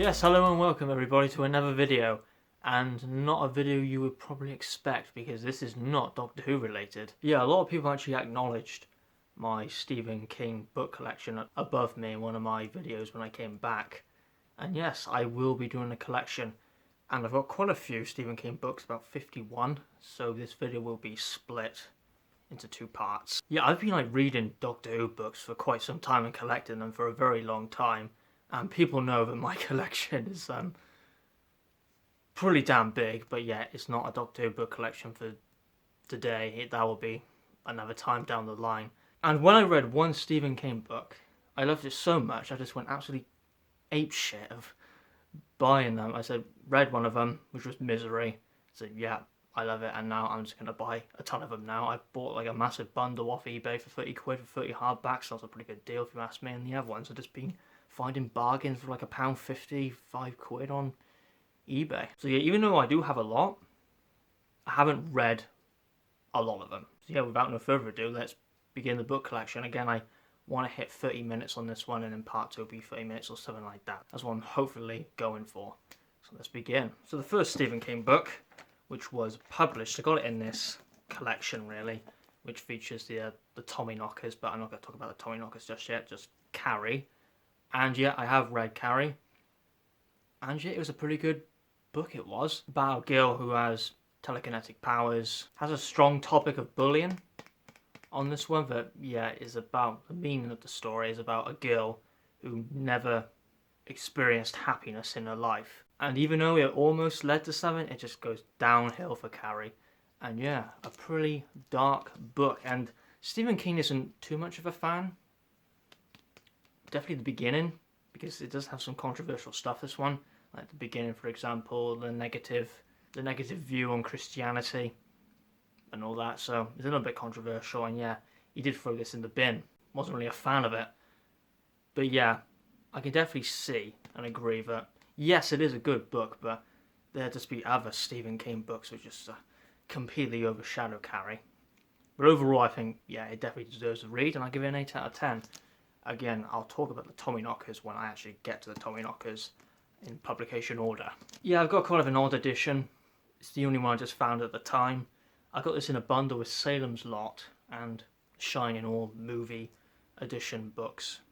Yes, hello and welcome everybody to another video, and not a video you would probably expect because this is not Doctor Who related. Yeah, a lot of people actually acknowledged my Stephen King book collection above me in one of my videos when I came back. And yes, I will be doing a collection, and I've got quite a few Stephen King books, about 51, so this video will be split into two parts. Yeah, I've been reading Doctor Who books for quite some time and collecting them for a very long time. And people know that my collection is pretty damn big, but yeah, it's not a Doctor Who book collection for today. That will be another time down the line. And when I read one Stephen King book, I loved it so much, I just went absolutely apeshit of buying them. Read one of them, which was Misery. I said, yeah, I love it, and now I'm just going to buy a ton of them now. I bought a massive bundle off eBay for 30 quid for 30 hardbacks. That was a pretty good deal if you ask me, and the other ones have just been finding bargains for £1.50, 5 quid on eBay. So yeah, even though I do have a lot, I haven't read a lot of them. So yeah, without no further ado, let's begin the book collection. Again, I want to hit 30 minutes on this one, and then part 2 will be 30 minutes or something like that. That's what I'm hopefully going for. So let's begin. So the first Stephen King book, which was published, I got it in this collection really, which features the Tommyknockers, but I'm not going to talk about the Tommyknockers just yet, just Carrie. And yeah, I have read Carrie. And yeah, it was a pretty good book, it was. About a girl who has telekinetic powers. Has a strong topic of bullying on this one, but yeah, is about, the meaning of the story is about a girl who never experienced happiness in her life. And even though it almost led to something, it just goes downhill for Carrie. And yeah, a pretty dark book. And Stephen King isn't too much of a fan. Definitely the beginning, because it does have some controversial stuff, this one. Like the beginning, for example, the negative view on Christianity and all that. So it's a little bit controversial, and yeah, he did throw this in the bin. Wasn't really a fan of it. But yeah, I can definitely see and agree that, yes, it is a good book, but there just be other Stephen King books which just completely overshadow Carrie. But overall, I think, yeah, it definitely deserves a read, and I give it an 8 out of 10. Again, I'll talk about the Tommyknockers when I actually get to the Tommyknockers in publication order. Yeah, I've got kind of an odd edition. It's the only one I just found at the time. I got this in a bundle with Salem's Lot and Shining All movie edition books.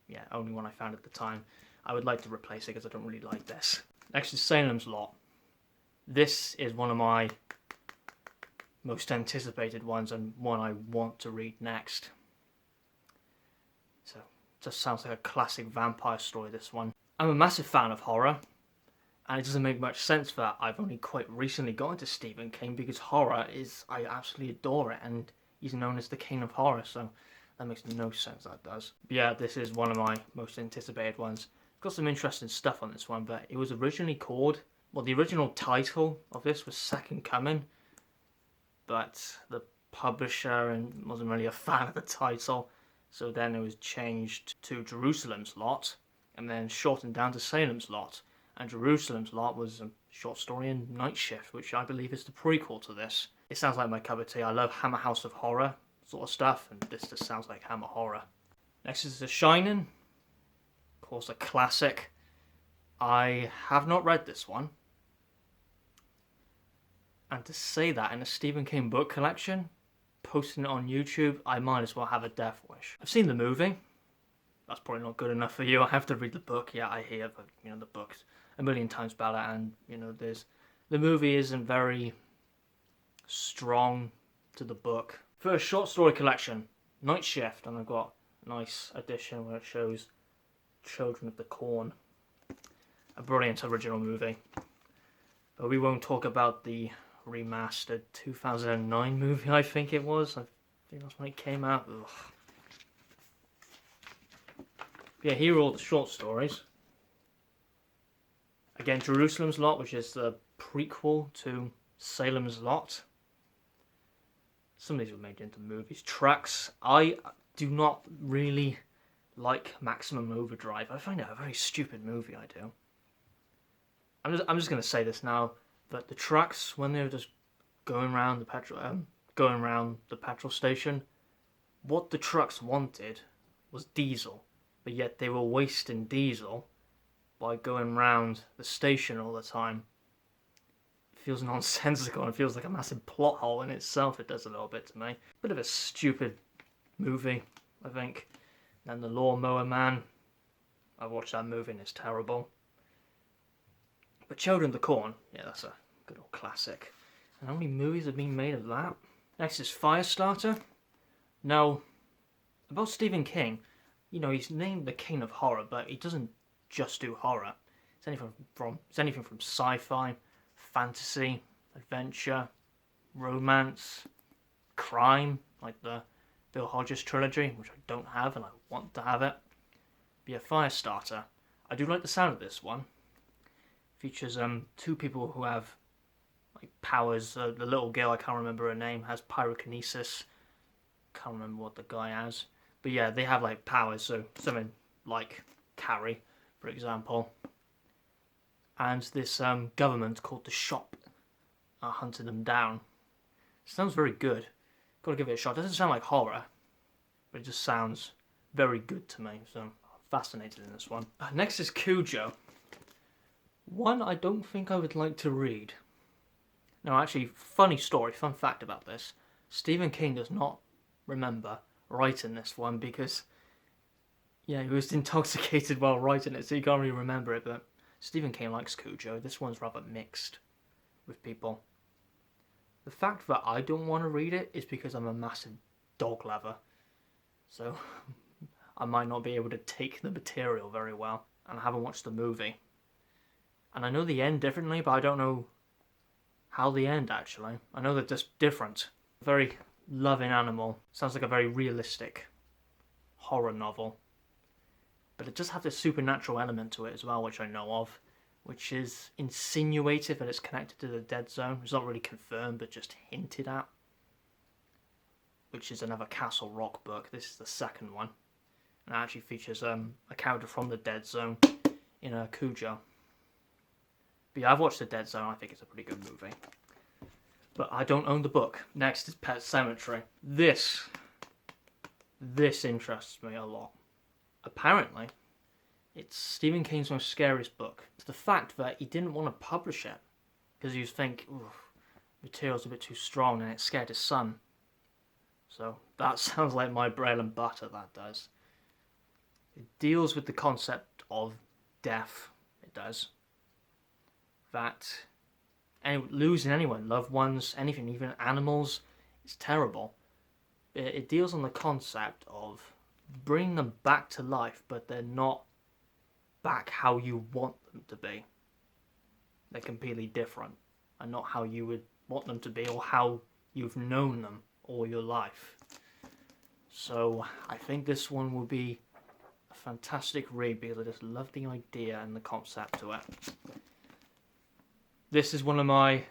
Yeah, only one I found at the time. I would like to replace it because I don't really like this. Next is Salem's Lot. This is one of my most anticipated ones and one I want to read next. So, it just sounds like a classic vampire story, this one. I'm a massive fan of horror, and it doesn't make much sense that I've only quite recently got into Stephen King, because horror I absolutely adore it, and he's known as the king of horror, so that makes no sense, that does. But yeah, this is one of my most anticipated ones. Got some interesting stuff on this one, but it was originally called, well, the original title of this was Second Coming, but the publisher wasn't really a fan of the title, so then it was changed to Jerusalem's Lot, and then shortened down to Salem's Lot. And Jerusalem's Lot was a short story in Night Shift, which I believe is the prequel to this. It sounds like my cup of tea. I love Hammer House of Horror sort of stuff, and this just sounds like Hammer Horror. Next is The Shining. Of course, a classic. I have not read this one. And to say that in a Stephen King book collection, posting it on YouTube, I might as well have a death wish. I've seen the movie. That's probably not good enough for you. I have to read the book. Yeah, I hear, but the book's a million times better, and the movie isn't very strong to the book. First short story collection, Night Shift, and I've got a nice edition where it shows Children of the Corn. A brilliant original movie. But we won't talk about the remastered 2009 movie, I think it was. I think that's when it came out. Ugh. Yeah, here are all the short stories. Again, Jerusalem's Lot, which is the prequel to Salem's Lot. Some of these were made into movies. Tracks. I do not really like Maximum Overdrive. I find it a very stupid movie, I do. I'm just going to say this now, that the Tracks, when they were just going around the petrol station, what the trucks wanted was diesel. But yet they were wasting diesel by going round the station all the time. It feels nonsensical and it feels like a massive plot hole in itself. It does a little bit to me. Bit of a stupid movie, I think. And The Lawnmower Man. I watched that movie and it's terrible. But Children of the Corn, yeah, that's a good old classic. And how many movies have been made of that? Next is Firestarter. Now, about Stephen King, you know, he's named the king of horror, but he doesn't just do horror. It's anything from sci-fi, fantasy, adventure, romance, crime, like the Bill Hodges trilogy, which I don't have and I want to have it. Be a Firestarter. I do like the sound of this one. Features two people who have like powers. The little girl, I can't remember her name, has pyrokinesis. Can't remember what the guy has, but yeah, they have like powers. So something like Carrie, for example. And this government called the Shop are hunting them down. Sounds very good. Gotta give it a shot. Doesn't sound like horror, but it just sounds very good to me. So I'm fascinated in this one. Next is Cujo. One I don't think I would like to read. No, actually, funny story, fun fact about this. Stephen King does not remember writing this one because, yeah, he was intoxicated while writing it, so he can't really remember it, but Stephen King likes Cujo. This one's rather mixed with people. The fact that I don't want to read it is because I'm a massive dog lover, so I might not be able to take the material very well, and I haven't watched the movie. And I know the end differently, but I don't know how they end, actually. I know they're just different. Very loving animal. Sounds like a very realistic horror novel. But it does have this supernatural element to it as well, which I know of, which is insinuated that it's connected to the Dead Zone. It's not really confirmed, but just hinted at. Which is another Castle Rock book. This is the second one. And it actually features a character from the Dead Zone in a Cujo. But yeah, I've watched the Dead Zone. I think it's a pretty good movie. But I don't own the book. Next is Pet Sematary. This interests me a lot. Apparently, it's Stephen King's most scariest book. It's the fact that he didn't want to publish it because he was thinking, material's a bit too strong and it scared his son. So that sounds like my bread and butter, that does. It deals with the concept of death. It does. That losing anyone, loved ones, anything, even animals, it's terrible. It deals on the concept of bringing them back to life, but they're not back how you want them to be. They're completely different, and not how you would want them to be, or how you've known them all your life. So I think this one will be a fantastic read because I just love the idea and the concept to it. This is one of my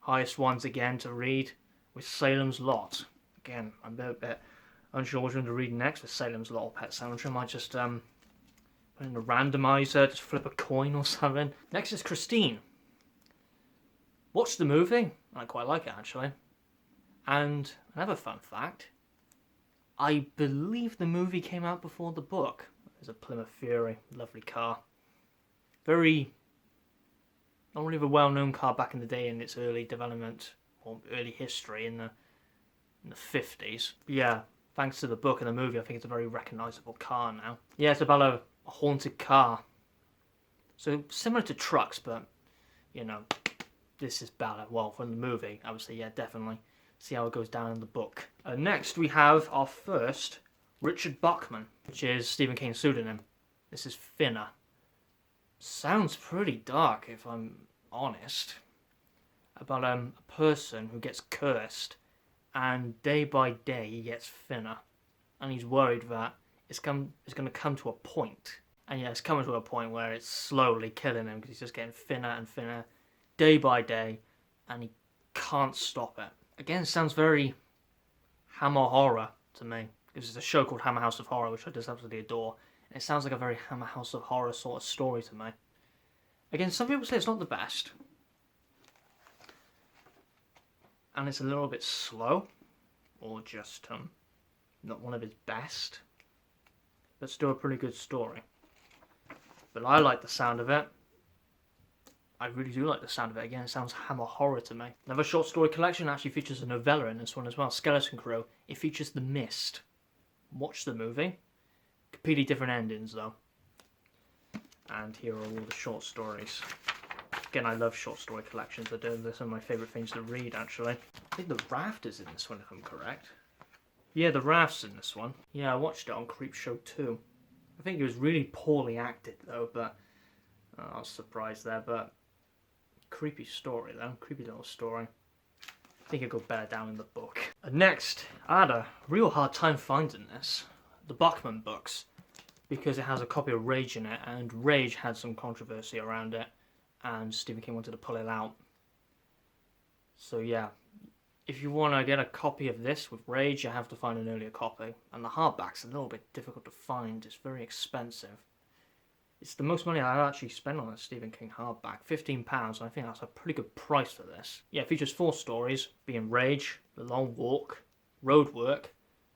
highest ones again to read with Salem's Lot. Again, I'm a bit unsure which one to read next with Salem's Lot or Pet Sematary. I might just put in a randomizer, just flip a coin or something. Next is Christine. Watched the movie. I quite like it actually. And another fun fact, I believe the movie came out before the book. There's a Plymouth Fury, lovely car. Not really a well-known car back in the day in its early development or early history in the 50s. But yeah, thanks to the book and the movie, I think it's a very recognisable car now. Yeah, it's about a haunted car. So similar to trucks, but you know, this is better. Well, from the movie, I would say yeah, definitely. See how it goes down in the book. Next, we have our first Richard Bachman, which is Stephen King's pseudonym. This is Finner. Sounds pretty dark, if I'm honest. About a person who gets cursed, and day by day he gets thinner, and he's worried that it's going to come to a point. And yeah, it's coming to a point where it's slowly killing him because he's just getting thinner and thinner, day by day, and he can't stop it. Again, it sounds very Hammer horror to me. There's a show called Hammer House of Horror, which I just absolutely adore. And it sounds like a very Hammer House of Horror sort of story to me. Again, some people say it's not the best. And it's a little bit slow. Or just not one of his best. But still a pretty good story. But I like the sound of it. I really do like the sound of it. Again, it sounds hammer horror to me. Another short story collection actually features a novella in this one as well, Skeleton Crew. It features The Mist. Watch the movie. Completely different endings though. And here are all the short stories. Again, I love short story collections. They're some of my favourite things to read, actually. I think the Raft is in this one, if I'm correct. Yeah, the Raft's in this one. Yeah, I watched it on Creepshow 2. I think it was really poorly acted, though, but I was surprised there, but creepy story, though. Creepy little story. I think it'd go better down in the book. Next, I had a real hard time finding this. The Bachman books. Because it has a copy of Rage in it, and Rage had some controversy around it, and Stephen King wanted to pull it out. So yeah, if you want to get a copy of this with Rage, you have to find an earlier copy. And the hardback's a little bit difficult to find, it's very expensive. It's the most money I've actually spent on a Stephen King hardback, £15, and I think that's a pretty good price for this. Yeah, it features 4 stories, being Rage, The Long Walk, Roadwork,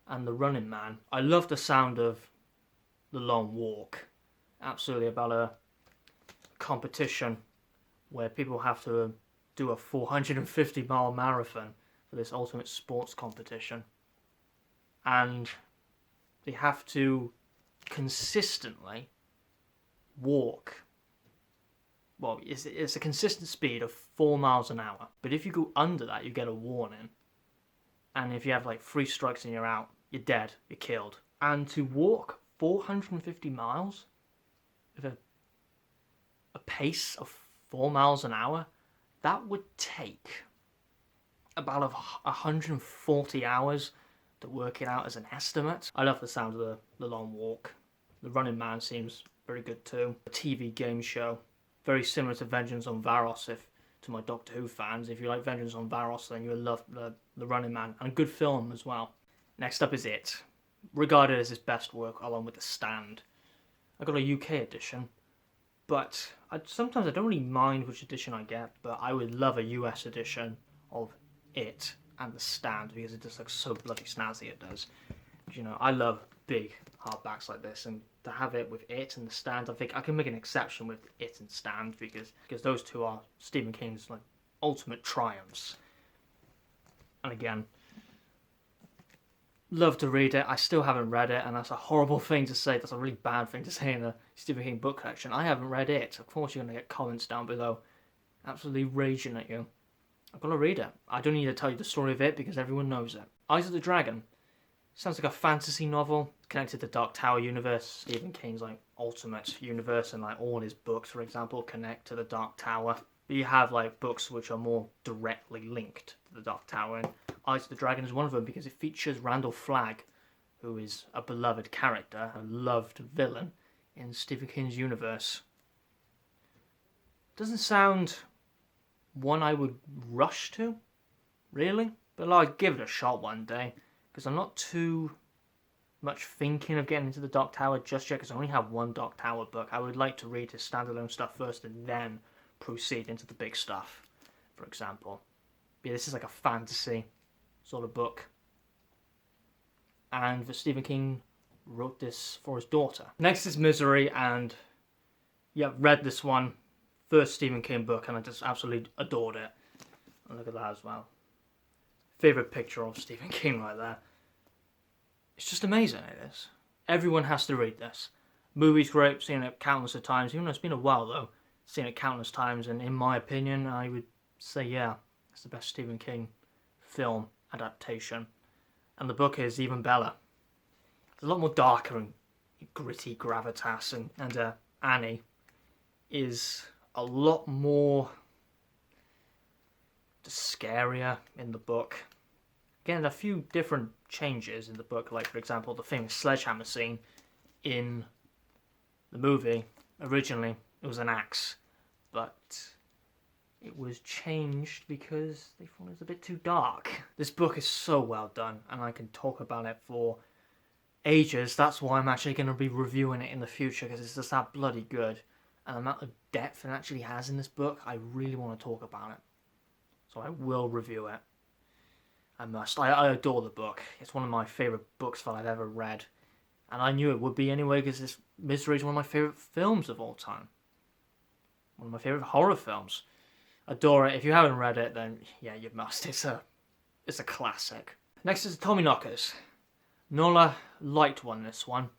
and The Running Man. I love the sound of The Long Walk. Absolutely, about a competition where people have to do a 450-mile marathon for this ultimate sports competition. And they have to consistently walk. Well, it's a consistent speed of 4 miles an hour. But if you go under that, you get a warning. And if you have like 3 strikes and you're out, you're dead, you're killed. And to walk 450 miles with a pace of 4 miles an hour, that would take about 140 hours to work it out as an estimate. I love the sound of the Long Walk. The Running Man seems very good too. A TV game show, very similar to Vengeance on Varos. If to my Doctor Who fans, if you like Vengeance on Varos, then you'll love the Running Man, and a good film as well. Next up is It, regarded as his best work along with The Stand. I got a UK edition, but sometimes I don't really mind which edition I get, but I would love a US edition of It and The Stand because it just looks so bloody snazzy, it does. You know, I love big hardbacks like this, and to have it with It and The Stand, I think I can make an exception with It and Stand because those two are Stephen King's like ultimate triumphs. And again, love to read it. I still haven't read it, and that's a horrible thing to say. That's a really bad thing to say in a Stephen King book collection. I haven't read it. Of course you're going to get comments down below absolutely raging at you. I've got to read it. I don't need to tell you the story of it because everyone knows it. Eyes of the Dragon. Sounds like a fantasy novel connected to Dark Tower universe. Stephen King's like ultimate universe, and like all his books, for example, connect to the Dark Tower. But you have like books which are more directly linked to the Dark Tower, and Eyes of the Dragon is one of them because it features Randall Flagg, who is a beloved character, a loved villain in Stephen King's universe. Doesn't sound one I would rush to, really, but I'd give it a shot one day. Because I'm not too much thinking of getting into the Dark Tower just yet, because I only have one Dark Tower book. I would like to read his standalone stuff first and then proceed into the big stuff, for example. But yeah, this is like a fantasy sort of book. And Stephen King wrote this for his daughter. Next is Misery, and yeah, read this one. First Stephen King book, and I just absolutely adored it. And look at that as well. Favourite picture of Stephen King right there. It's just amazing, it is. Everyone has to read this. Movie's great, seen it countless of times, even though it's been a while though. Seen it countless times, and in my opinion, I would say yeah, it's the best Stephen King film adaptation. And the book is even better. It's a lot more darker and gritty gravitas, and Annie is a lot more just scarier in the book. Again, a few different changes in the book, like for example the famous sledgehammer scene in the movie. Originally it was an axe, but it was changed because they thought it was a bit too dark. This book is so well done, and I can talk about it for ages. That's why I'm actually going to be reviewing it in the future, because it's just that bloody good. And the amount of depth it actually has in this book, I really want to talk about it. So I will review it. I must. I adore the book. It's one of my favourite books that I've ever read. And I knew it would be anyway, because this Misery is one of my favourite films of all time. One of my favourite horror films. Adore it. If you haven't read it, then yeah, you must. It's a classic. Next is Tommyknockers. Nola liked this one.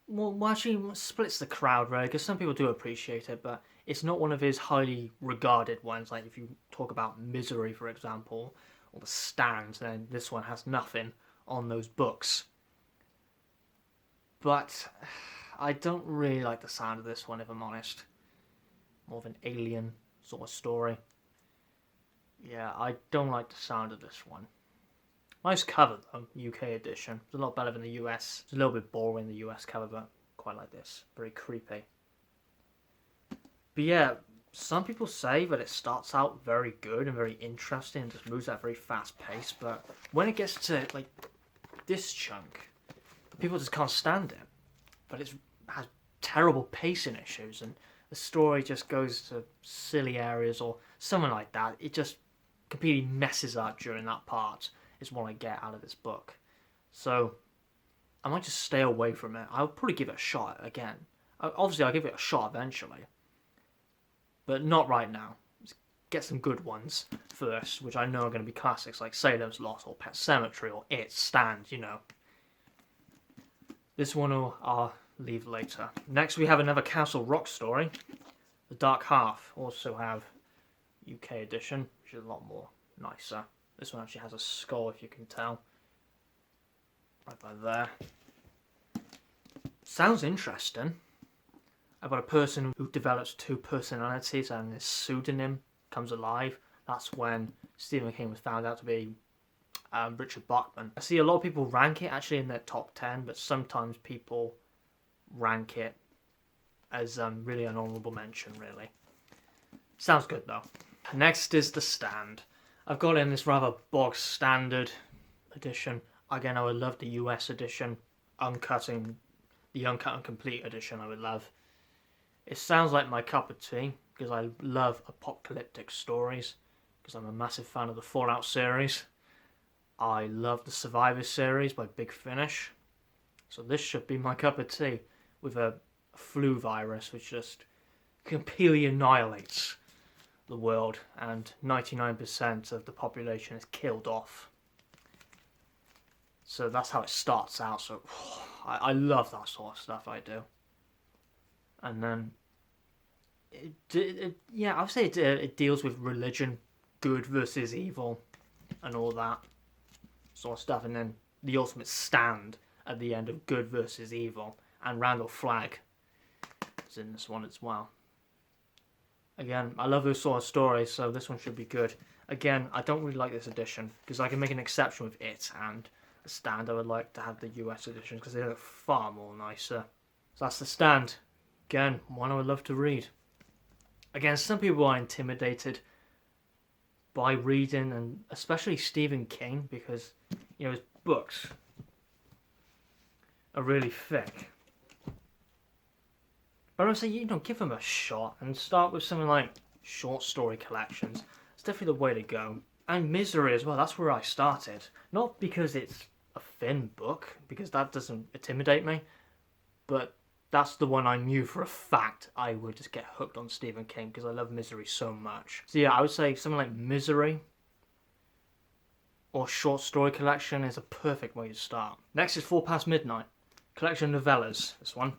Well, actually splits the crowd, really, because some people do appreciate it, but it's not one of his highly regarded ones. Like if you talk about Misery, for example, or The Stand, then this one has nothing on those books. But I don't really like the sound of this one, if I'm honest. More of an alien sort of story. Yeah, I don't like the sound of this one. Nice cover though, UK edition. It's a lot better than the US. It's a little bit boring, the US cover, but quite like this. Very creepy. But yeah, some people say that it starts out very good and very interesting and just moves at a very fast pace, but when it gets to like this chunk, people just can't stand it. But it has terrible pacing issues and the story just goes to silly areas or something like that. It just completely messes up during that part, is what I get out of this book. So I might just stay away from it. I'll probably give it a shot again. Obviously, I'll give it a shot eventually. But not right now. Let's get some good ones first, which I know are going to be classics like Salems Lot or Pet Sematary or It Stand, you know. This one I'll leave later. Next we have another Castle Rock story. The Dark Half also have UK edition, which is a lot more nicer. This one actually has a skull, if you can tell. Right by there. Sounds interesting. About a person who develops two personalities and his pseudonym comes alive. That's when Stephen King was found out to be Richard Bachman. I see a lot of people rank it actually in their top 10, but sometimes people rank it as really an honourable mention, really. Sounds good though. Next is The Stand. I've got it in this rather bog standard edition. Again, I would love the US edition. The uncut and complete edition I would love. It sounds like my cup of tea, because I love apocalyptic stories, because I'm a massive fan of the Fallout series. I love the Survivor series by Big Finish. So this should be my cup of tea, with a flu virus which just completely annihilates the world and 99% of the population is killed off. So that's how it starts out. So I love that sort of stuff, I do. And then yeah, I would say it deals with religion, good versus evil, and all that sort of stuff. And then the ultimate stand at the end of good versus evil. And Randall Flagg is in this one as well. Again, I love those sort of stories, so this one should be good. Again, I don't really like this edition, because I can make an exception with it and The Stand. I would like to have the US edition, because they look far more nicer. So that's The Stand. Again, one I would love to read. Again, some people are intimidated by reading, and especially Stephen King, because, you know, his books are really thick. But I would say, you know, give them a shot and start with something like short story collections. It's definitely the way to go. And Misery as well, that's where I started. Not because it's a thin book, because that doesn't intimidate me, but that's the one I knew for a fact I would just get hooked on Stephen King, because I love Misery so much. So yeah, I would say something like Misery or short story collection is a perfect way to start. Next is 4 Past Midnight. Collection of novellas, this one.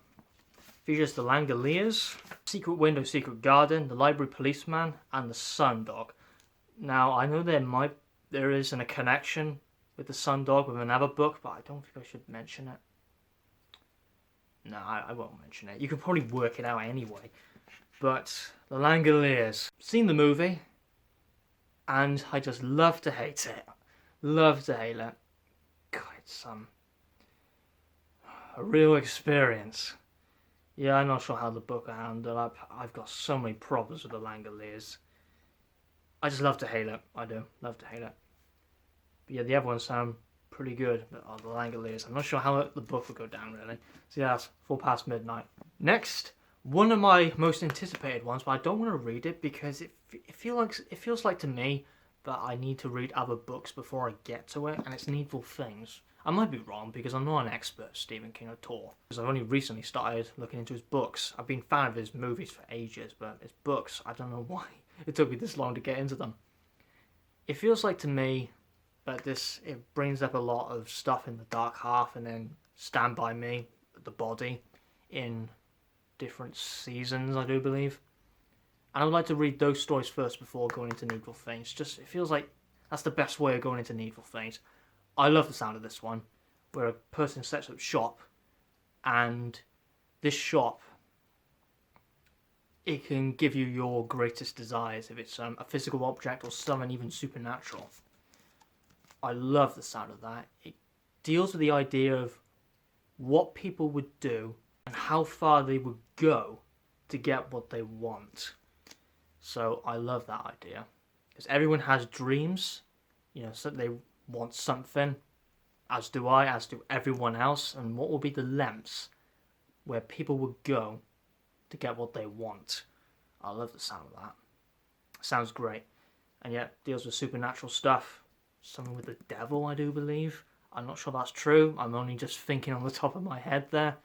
Features The Langoliers, Secret Window, Secret Garden, The Library Policeman, and The Sundog. Now, I know there isn't a connection with The Sundog with another book, but I don't think I should mention it. No, I won't mention it. You can probably work it out anyway. But The Langoliers. Seen the movie, and I just love to hate it. Love to hate it. God, it's a real experience. Yeah, I'm not sure how the book will handle up. I've got so many problems with The Langoliers. I just love to hate it. I do. Love to hate it. But yeah, the other ones sound pretty good. But The Langoliers, I'm not sure how the book will go down, really. So yeah, that's 4 Past Midnight. Next, one of my most anticipated ones, but I don't want to read it because it feels like to me that I need to read other books before I get to it, and it's Needful Things. I might be wrong because I'm not an expert Stephen King at all. Because I've only recently started looking into his books. I've been a fan of his movies for ages, but his books, I don't know why it took me this long to get into them. It feels like to me that it brings up a lot of stuff in the Dark Half and then Stand By Me, The Body, in different seasons, I do believe. And I would like to read those stories first before going into Needful Things. Just, it feels like that's the best way of going into Needful Things. I love the sound of this one, where a person sets up shop, and this shop, it can give you your greatest desires, if it's a physical object or something even supernatural. I love the sound of that. It deals with the idea of what people would do and how far they would go to get what they want. So I love that idea. Because everyone has dreams, so they want something, as do I, as do everyone else, and what will be the lengths where people would go to get what they want. I love the sound of that. Sounds great. And yet deals with supernatural stuff. Something with the devil, I do believe. I'm not sure that's true. I'm only just thinking on the top of my head there.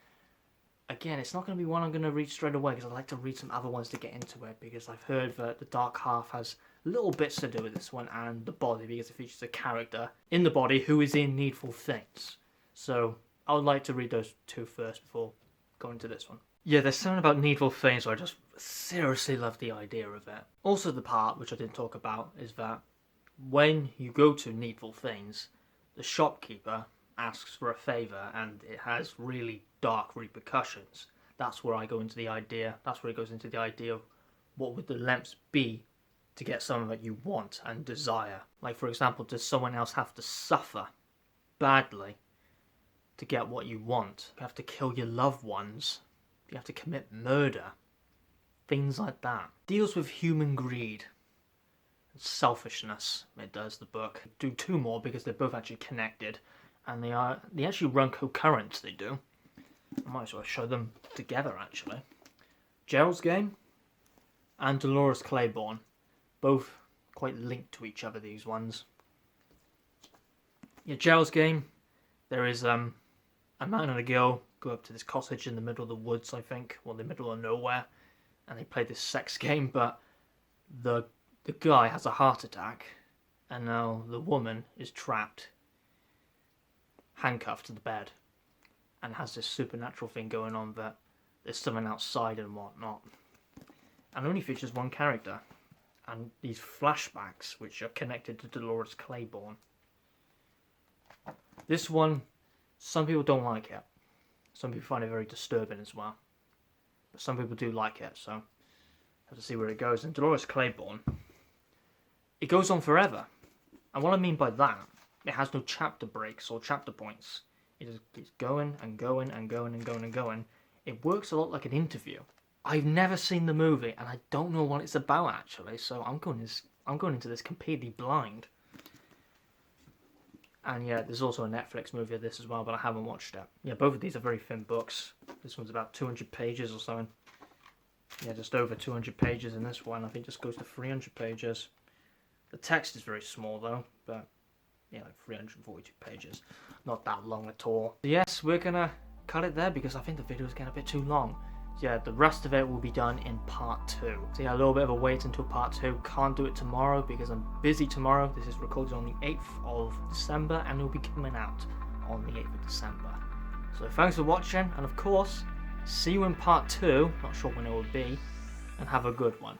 Again, it's not going to be one I'm going to read straight away because I'd like to read some other ones to get into it, because I've heard that the Dark Half has little bits to do with this one, and The Body, because it features a character in The Body who is in Needful Things. So I would like to read those two first before going to this one. Yeah, there's something about Needful Things where I just seriously love the idea of it. Also the part, which I didn't talk about, is that when you go to Needful Things, the shopkeeper asks for a favour, and it has really dark repercussions. That's where I go into the idea. That's where it goes into the idea of what would the lengths be to get something that you want and desire. Like, for example, does someone else have to suffer badly to get what you want? You have to kill your loved ones. You have to commit murder. Things like that. Deals with human greed. Selfishness, it does, the book. Do two more because they're both actually connected, and they actually run concurrent, they do. I might as well show them together, actually. Geralds Game and Dolores Claiborne, both quite linked to each other, these ones. Yeah, Geralds Game, there is a man and a girl go up to this cottage in the middle of the woods, I think, or the middle of nowhere, and they play this sex game, but the guy has a heart attack, and now the woman is trapped, handcuffed to the bed, and has this supernatural thing going on that there's something outside and whatnot. And only features one character, and these flashbacks which are connected to Dolores Claiborne. This one, some people don't like it. Some people find it very disturbing as well. But some people do like it, so have to see where it goes. And Dolores Claiborne, it goes on forever. And what I mean by that, it has no chapter breaks or chapter points. It is going and going and going and going and going. It works a lot like an interview. I've never seen the movie, and I don't know what it's about, actually, so I'm going into this completely blind. And yeah, there's also a Netflix movie of this as well, but I haven't watched it. Yeah, both of these are very thin books. This one's about 200 pages or something. Yeah, just over 200 pages in this one. I think it just goes to 300 pages. The text is very small though, but yeah, like 342 pages. Not that long at all. So yes, we're gonna cut it there because I think the video is getting a bit too long. Yeah, the rest of it will be done in part 2. So yeah, a little bit of a wait until part 2. Can't do it tomorrow because I'm busy tomorrow. This is recorded on the 8th of December and it will be coming out on the 8th of December. So thanks for watching, and of course, see you in part 2. Not sure when it will be, and have a good one.